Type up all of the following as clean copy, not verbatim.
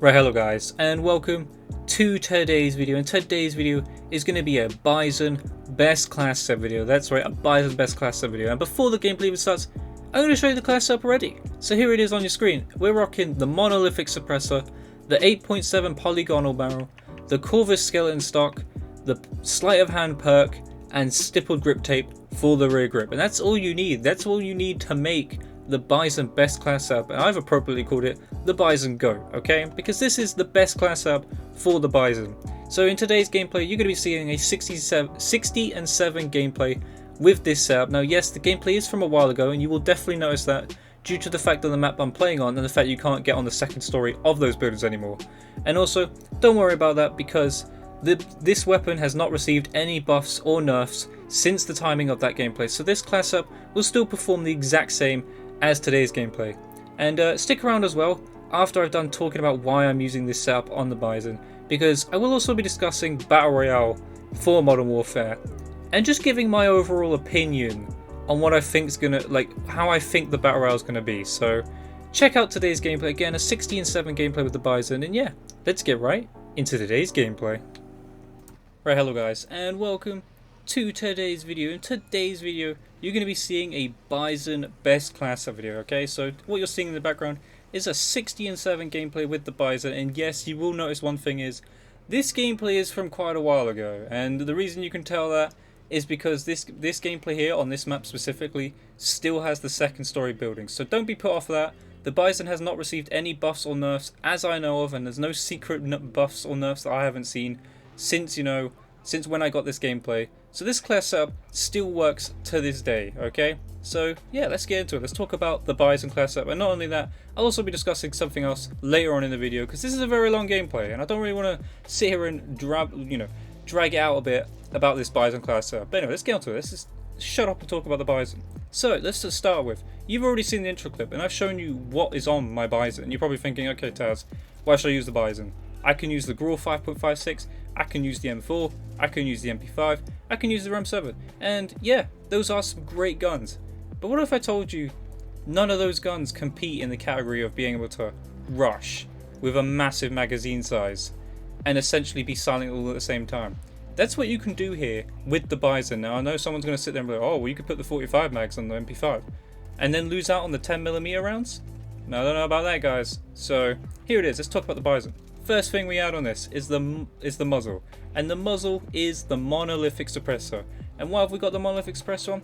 Right, hello guys, and welcome to today's video. And today's video is going to be a BIZON best class set video. That's right, a BIZON best class set video. And before the gameplay even starts, I'm going to show you the class setup already. So here it is on your screen. We're rocking the monolithic suppressor, the 8.7 polygonal barrel, the Corvus skeleton stock, the sleight of hand perk, and stippled grip tape for the rear grip. And that's all you need. That's all you need to make the BIZON best class setup, and I've appropriately called it the BIZON Go, okay? Because this is the best class setup for the BIZON. So in today's gameplay, you're going to be seeing a 60 and 7 gameplay with this setup. Now yes, the gameplay is from a while ago, and you will definitely notice that due to the fact that the map I'm playing on and the fact you can't get on the second story of those buildings anymore. And also, don't worry about that because this weapon has not received any buffs or nerfs since the timing of that gameplay. So this class setup will still perform the exact same as today's gameplay. And stick around as well after I've done talking about why I'm using this setup on the BIZON, because I will also be discussing Battle Royale for Modern Warfare and just giving my overall opinion on what I think is gonna, how I think the Battle Royale is gonna be. So check out today's gameplay, again a 60 and 7 gameplay with the BIZON, and yeah, let's get right into today's gameplay. Right, hello guys, and welcome to today's video. In today's video, you're going to be seeing a BIZON best class set video, okay? So what you're seeing in the background is a 60 and 7 gameplay with the BIZON, and yes, you will notice one thing is, this gameplay is from quite a while ago, and the reason you can tell that is because this gameplay here, on this map specifically, still has the second story building, so don't be put off that. The BIZON has not received any buffs or nerfs as I know of, and there's no secret buffs or nerfs that I haven't seen since, since when I got this gameplay. So this class setup still works to this day, okay? So yeah, let's get into it. Let's talk about the BIZON class setup, and not only that, I'll also be discussing something else later on in the video, because this is a very long gameplay, and I don't really want to sit here and drag it out a bit about this BIZON class setup. But anyway, let's get into it. Let's just shut up and talk about the BIZON. So let's just start with, you've already seen the intro clip, and I've shown you what is on my BIZON. You're probably thinking, okay Taz, why should I use the BIZON? I can use the Grawl 5.56, I can use the M4, I can use the MP5, I can use the RAM7, and yeah, those are some great guns. But what if I told you none of those guns compete in the category of being able to rush with a massive magazine size and essentially be silent all at the same time? That's what you can do here with the BIZON. Now I know someone's going to sit there and be like, oh well, you could put the 45 mags on the MP5 and then lose out on the 10mm rounds? No, I don't know about that guys. So here it is, let's talk about the BIZON. First thing we add on this is the muzzle, and the muzzle is the monolithic suppressor. And why have we got the monolithic suppressor on?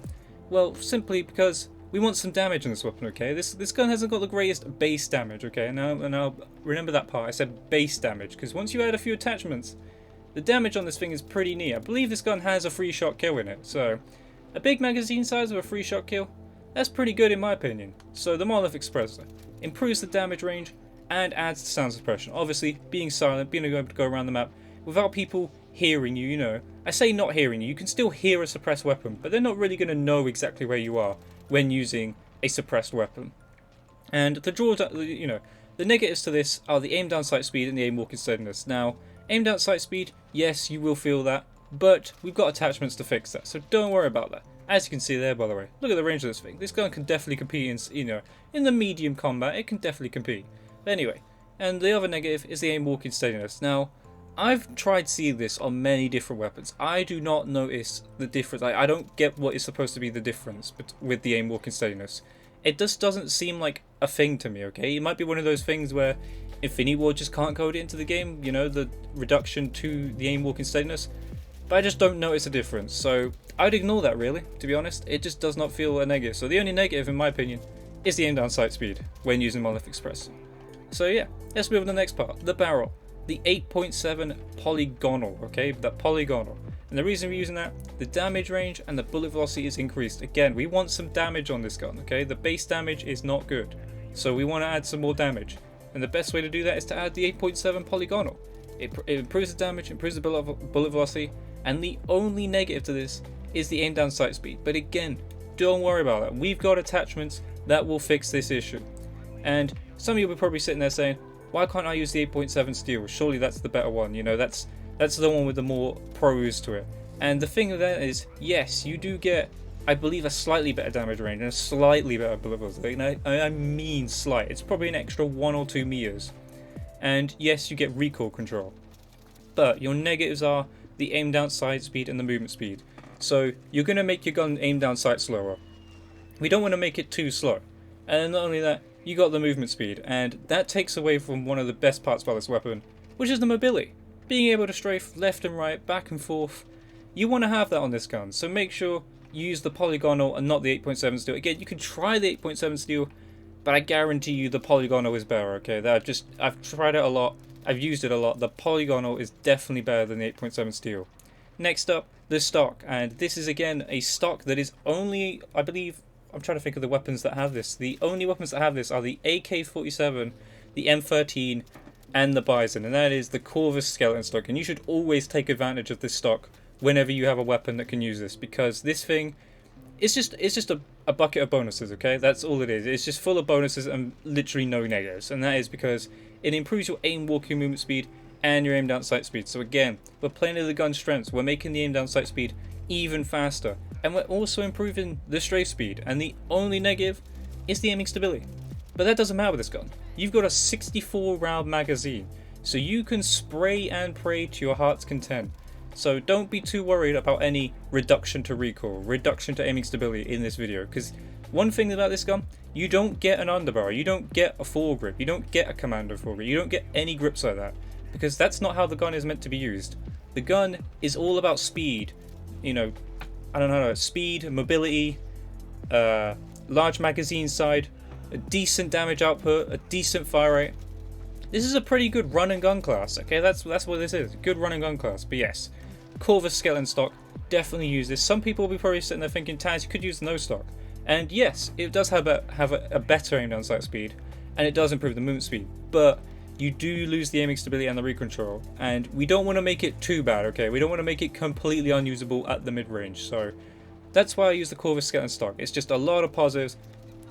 Well, simply because we want some damage in this weapon, okay? This gun hasn't got the greatest base damage, okay? Now remember that part, I said base damage, because once you add a few attachments, the damage on this thing is pretty neat. I believe this gun has a 3-shot kill in it, so a big magazine size with a 3-shot kill, that's pretty good in my opinion. So the monolithic suppressor improves the damage range and adds to sound suppression. Obviously, being silent, being able to go around the map without people hearing you, I say not hearing you, you can still hear a suppressed weapon, but they're not really going to know exactly where you are when using a suppressed weapon. And the negatives to this are the aim down sight speed and the aim walking steadiness. Now, aim down sight speed, yes, you will feel that, but we've got attachments to fix that, so don't worry about that. As you can see there, by the way, look at the range of this thing. This gun can definitely compete in the medium combat. It can definitely compete. But anyway, and the other negative is the aim walking steadiness. Now, I've tried seeing this on many different weapons. I do not notice the difference. I don't get what is supposed to be the difference with the aim walking steadiness. It just doesn't seem like a thing to me, okay? It might be one of those things where Infinity Ward just can't code it into the game, the reduction to the aim walking steadiness. But I just don't notice a difference. So I'd ignore that really, to be honest. It just does not feel a negative. So the only negative, in my opinion, is the aim down sight speed when using monolithic suppressor. So yeah, let's move on to the next part, the barrel. The 8.7 polygonal, okay, that polygonal. And the reason we're using that, the damage range and the bullet velocity is increased. Again, we want some damage on this gun, okay? The base damage is not good, so we want to add some more damage. And the best way to do that is to add the 8.7 polygonal. It improves the damage, improves the bullet velocity, and the only negative to this is the aim down sight speed. But again, don't worry about that. We've got attachments that will fix this issue. And some of you will be probably sitting there saying, why can't I use the 8.7 steel? Surely that's the better one, that's the one with the more pros to it. And the thing with that is, yes, you do get, I believe, a slightly better damage range and a slightly better bullet velocity. I mean slight. It's probably an extra 1 or 2 meters. and yes, you get recoil control. But your negatives are the aim down sight speed and the movement speed. So you're going to make your gun aim down sight slower. We don't want to make it too slow. And not only that, you got the movement speed, and that takes away from one of the best parts about this weapon, which is the mobility. Being able to strafe left and right, back and forth. You want to have that on this gun, so make sure you use the polygonal and not the 8.7 steel. Again, you can try the 8.7 steel, but I guarantee you the polygonal is better, okay? I've tried it a lot, I've used it a lot. The polygonal is definitely better than the 8.7 steel. Next up, the stock, and this is again a stock that is only, I believe, I'm trying to think of the weapons that have this. The only weapons that have this are the AK-47, the M13, and the BIZON, and that is the Corvus skeleton stock. And you should always take advantage of this stock whenever you have a weapon that can use this, because this thing, it's just a bucket of bonuses, okay? That's all it is. It's just full of bonuses and literally no negatives, and that is because it improves your aim, walking, movement speed, and your aim down sight speed. So again, we're playing to the gun strengths. We're making the aim down sight speed even faster, and we're also improving the strafe speed. And the only negative is the aiming stability, but that doesn't matter with this gun. You've got a 64 round magazine, so you can spray and pray to your heart's content. So don't be too worried about any reduction to recoil, reduction to aiming stability in this video, because one thing about this gun, you don't get an underbarrel, you don't get a foregrip, you don't get a commando foregrip, you don't get any grips like that, because that's not how the gun is meant to be used. The gun is all about speed, you know, I don't know, speed, mobility, large magazine side, a decent damage output, a decent fire rate. This is a pretty good run and gun class, okay? That's what this is, good run and gun class. But yes, Corvus skeleton stock, definitely use this. Some people will be probably sitting there thinking, Taz, you could use no stock. And yes, it does have a better aim down sight speed, and it does improve the movement speed, but you do lose the aiming stability and the recontrol, and we don't want to make it too bad, okay? We don't want to make it completely unusable at the mid-range, so that's why I use the Corvus skeleton stock. It's just a lot of positives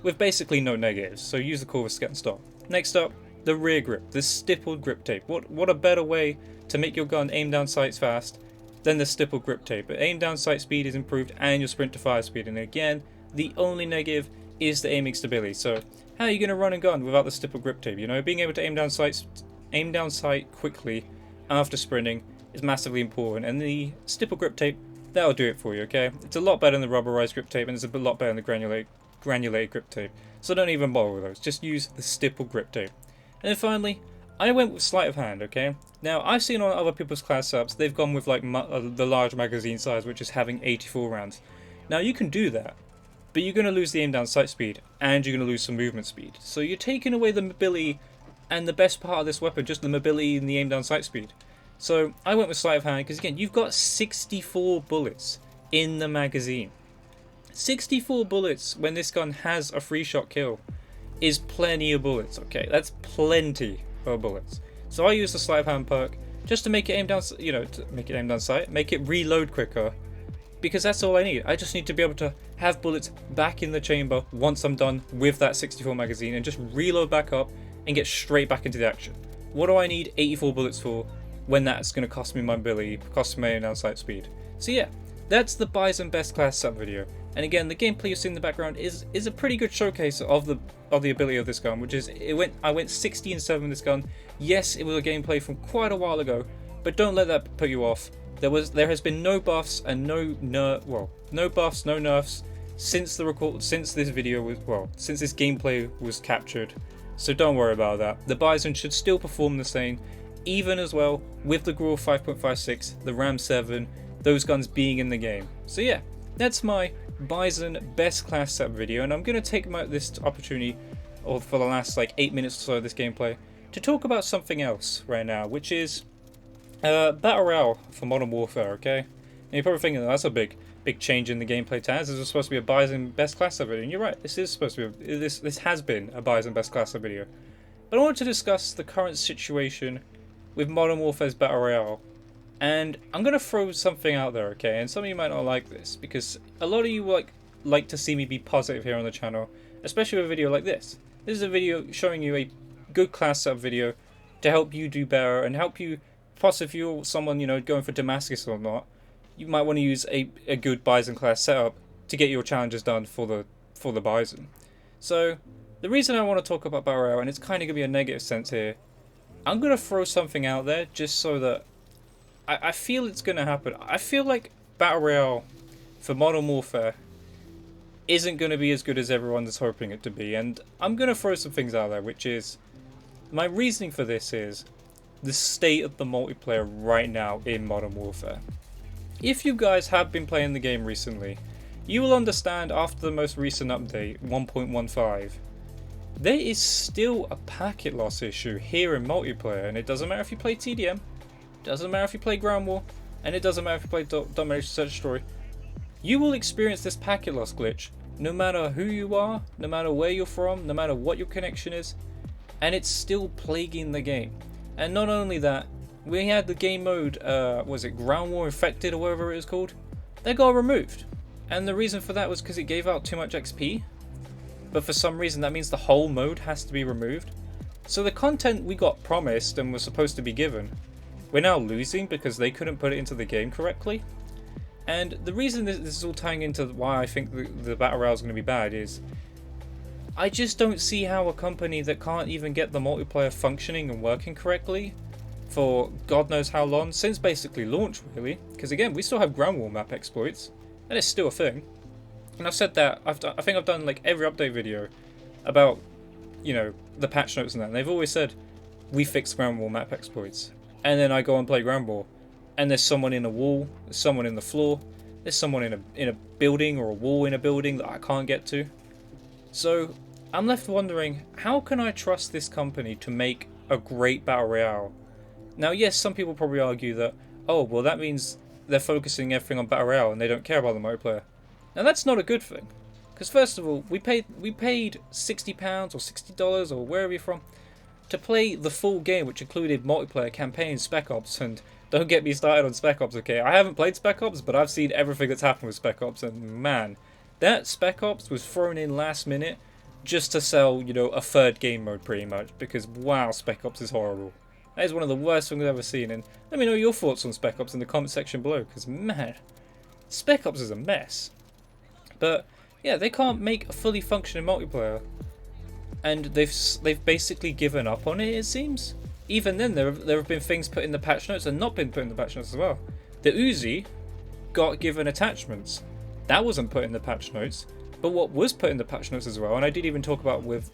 with basically no negatives, so use the Corvus skeleton stock. Next up, the rear grip, the stippled grip tape. What a better way to make your gun aim down sights fast than the stippled grip tape. But aim down sight speed is improved and your sprint to fire speed, and again, the only negative is the aiming stability. So how are you going to run and gun without the stippled grip tape? You know, being able to aim down sight quickly after sprinting is massively important, and the stippled grip tape, that'll do it for you, okay? It's a lot better than the rubberized grip tape, and it's a lot better than the granulated grip tape. So don't even bother with those, just use the stippled grip tape. And then finally, I went with sleight of hand, okay? Now, I've seen on other people's class setups, they've gone with like the large magazine size, which is having 84 rounds. Now, you can do that, but you're going to lose the aim down sight speed, and you're going to lose some movement speed. So you're taking away the mobility, and the best part of this weapon, just the mobility and the aim down sight speed. So I went with sleight of hand, because again, you've got 64 bullets in the magazine. 64 bullets when this gun has a 3-shot kill is plenty of bullets, okay? That's plenty of bullets. So I use the sleight of hand perk just to make it aim down, you know, to make it aim down sight, make it reload quicker, because that's all I need. I just need to be able to have bullets back in the chamber once I'm done with that 64 magazine and just reload back up and get straight back into the action. What do I need 84 bullets for when that's going to cost me my mobility, cost me my aim down sight speed? So yeah, that's the BIZON best class sub video. And again, the gameplay you see in the background is a pretty good showcase of the ability of this gun, which is I went 60 and 7 with this gun. Yes, it was a gameplay from quite a while ago, but don't let that put you off. There has been no buffs and no buffs, no nerfs since this gameplay was captured. So don't worry about that. The BIZON should still perform the same, even as well with the Grau 5.56, the Ram 7, those guns being in the game. So yeah, that's my BIZON best class set video, and I'm going to take this opportunity, or for the last like 8 minutes or so of this gameplay, to talk about something else right now, which is Battle Royale for Modern Warfare, okay? And you're probably thinking, that's a big change in the gameplay, Taz. This is supposed to be a BIZON best class set video, and you're right, this is supposed to be, this has been a BIZON best class set video. But I want to discuss the current situation with Modern Warfare's Battle Royale. And I'm going to throw something out there, okay? And some of you might not like this, because a lot of you like to see me be positive here on the channel, especially with a video like this. This is a video showing you a good class setup video to help you do better, and help you, possibly if you're someone, you know, going for Damascus or not, you might want to use a good BIZON class setup to get your challenges done for the BIZON. So the reason I want to talk about Battle Royale, and it's kind of going to be a negative sense here, I'm gonna throw something out there just so that I feel it's gonna happen. I feel like Battle Royale for Modern Warfare isn't gonna be as good as everyone's hoping it to be, and I'm gonna throw some things out there, which is my reasoning for this is the state of the multiplayer right now in Modern Warfare. If you guys have been playing the game recently, you will understand after the most recent update, 1.15, there is still a packet loss issue here in multiplayer, and it doesn't matter if you play TDM, doesn't matter if you play Ground War, and it doesn't matter if you play Domination Search Story. You will experience this packet loss glitch no matter who you are, no matter where you're from, no matter what your connection is, and it's still plaguing the game. And not only that, we had the game mode, was it Ground War Infected or whatever it was called? They got removed. And the reason for that was because it gave out too much XP. But for some reason that means the whole mode has to be removed. So the content we got promised and was supposed to be given, we're now losing because they couldn't put it into the game correctly. And the reason this is all tying into why I think the Battle Royale is going to be bad is I just don't see how a company that can't even get the multiplayer functioning and working correctly for God knows how long, since basically launch really, because again we still have Ground War map exploits and it's still a thing. And I've said that, I think I've done like every update video about, you know, the patch notes and that, and they've always said we fixed Ground War map exploits. And then I go and play Ground War and there's someone in a wall, there's someone in the floor, there's someone in a building or a wall in a building that I can't get to. So I'm left wondering, how can I trust this company to make a great Battle Royale? Now yes, some people probably argue that, oh well that means they're focusing everything on Battle Royale and they don't care about the multiplayer. Now that's not a good thing, because first of all, we paid £60 or $60 or wherever you're from to play the full game, which included multiplayer, campaign, Spec Ops, and don't get me started on Spec Ops, okay? I haven't played Spec Ops, but I've seen everything that's happened with Spec Ops, and man, that Spec Ops was thrown in last minute just to sell, you know, a third game mode pretty much, because wow, Spec Ops is horrible. That is one of the worst things I've ever seen, and let me know your thoughts on Spec Ops in the comment section below, because man, Spec Ops is a mess. But yeah, they can't make a fully functioning multiplayer, and they've basically given up on it seems. Even then, there have been things put in the patch notes and not been put in the patch notes as well. The Uzi got given attachments. That wasn't put in the patch notes, but what was put in the patch notes as well, and I did even talk about with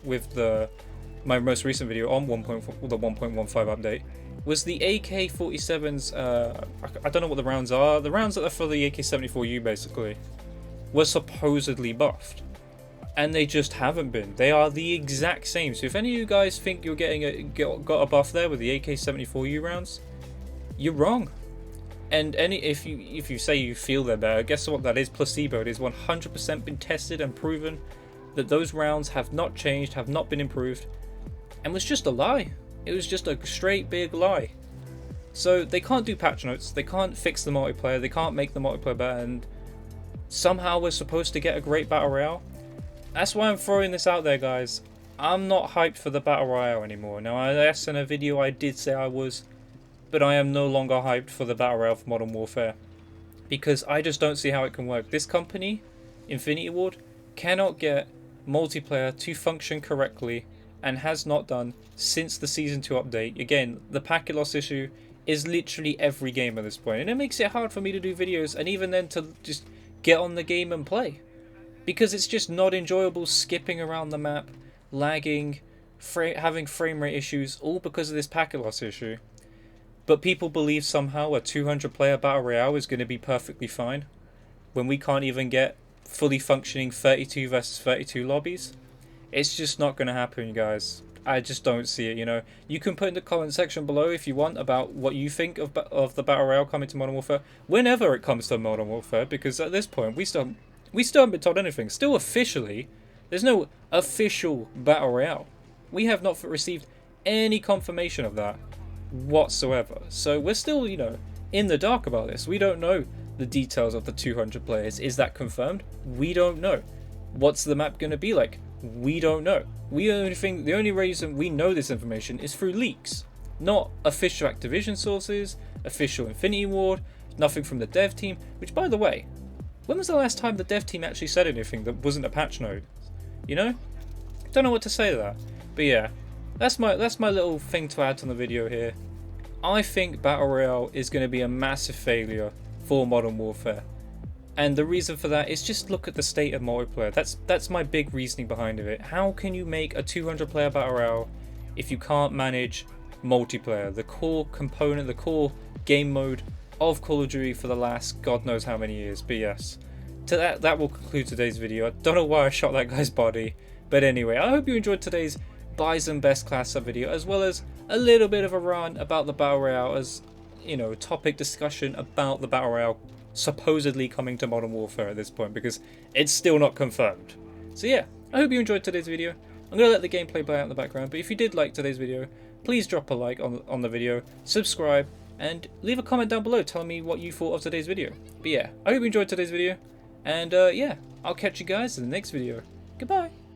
my most recent video on the 1.15 update, was the AK-47s. I don't know what the rounds are. The rounds that are for the AK-74U basically were supposedly buffed, and they just haven't been. They are the exact same. So if any of you guys think you're got a buff there with the AK-74U rounds, you're wrong. And if you say you feel they're better, guess what that is? Placebo. It is 100% been tested and proven that those rounds have not changed, have not been improved, and was just a lie. It was just a straight big lie. So they can't do patch notes, they can't fix the multiplayer, they can't make the multiplayer better, and somehow we're supposed to get a great Battle Royale. That's why I'm throwing this out there, guys. I'm not hyped for the Battle Royale anymore. Now, yes, in a video I did say I was, but I am no longer hyped for the Battle Royale for Modern Warfare, because I just don't see how it can work. This company, Infinity Ward, cannot get multiplayer to function correctly, and has not done since the Season 2 update. Again, the packet loss issue is literally every game at this point, and it makes it hard for me to do videos, and even then to just get on the game and play, because it's just not enjoyable skipping around the map, lagging, having frame rate issues, all because of this packet loss issue. But people believe somehow a 200 player Battle Royale is going to be perfectly fine when we can't even get fully functioning 32 versus 32 lobbies. It's just not going to happen, guys. I just don't see it, you know. You can put in the comment section below if you want about what you think of the Battle Royale coming to Modern Warfare, whenever it comes to Modern Warfare, because at this point we still haven't been told anything. Still officially, there's no official Battle Royale. We have not received any confirmation of that whatsoever. So we're still, you know, in the dark about this. We don't know the details of the 200 players. Is that confirmed? We don't know. What's the map going to be like? We don't know. The only reason we know this information is through leaks, not official Activision sources, official Infinity Ward, nothing from the dev team. Which, by the way, when was the last time the dev team actually said anything that wasn't a patch note? You know? Don't know what to say to that. But yeah, that's my little thing to add to the video here. I think Battle Royale is going to be a massive failure for Modern Warfare. And the reason for that is just look at the state of multiplayer. That's my big reasoning behind it. How can you make a 200 player Battle Royale if you can't manage multiplayer? The core component, the core game mode of Call of Duty for the last God knows how many years. But yes, that will conclude today's video. I don't know why I shot that guy's body. But anyway, I hope you enjoyed today's BIZON Best Class Sub video, as well as a little bit of a rant about the Battle Royale, as, you know, topic discussion about the Battle Royale supposedly coming to Modern Warfare at this point, because it's still not confirmed. So yeah, I hope you enjoyed today's video. I'm going to let the gameplay play out in the background, but if you did like today's video, please drop a like on the video, subscribe, and leave a comment down below telling me what you thought of today's video. But yeah, I hope you enjoyed today's video, and yeah, I'll catch you guys in the next video. Goodbye!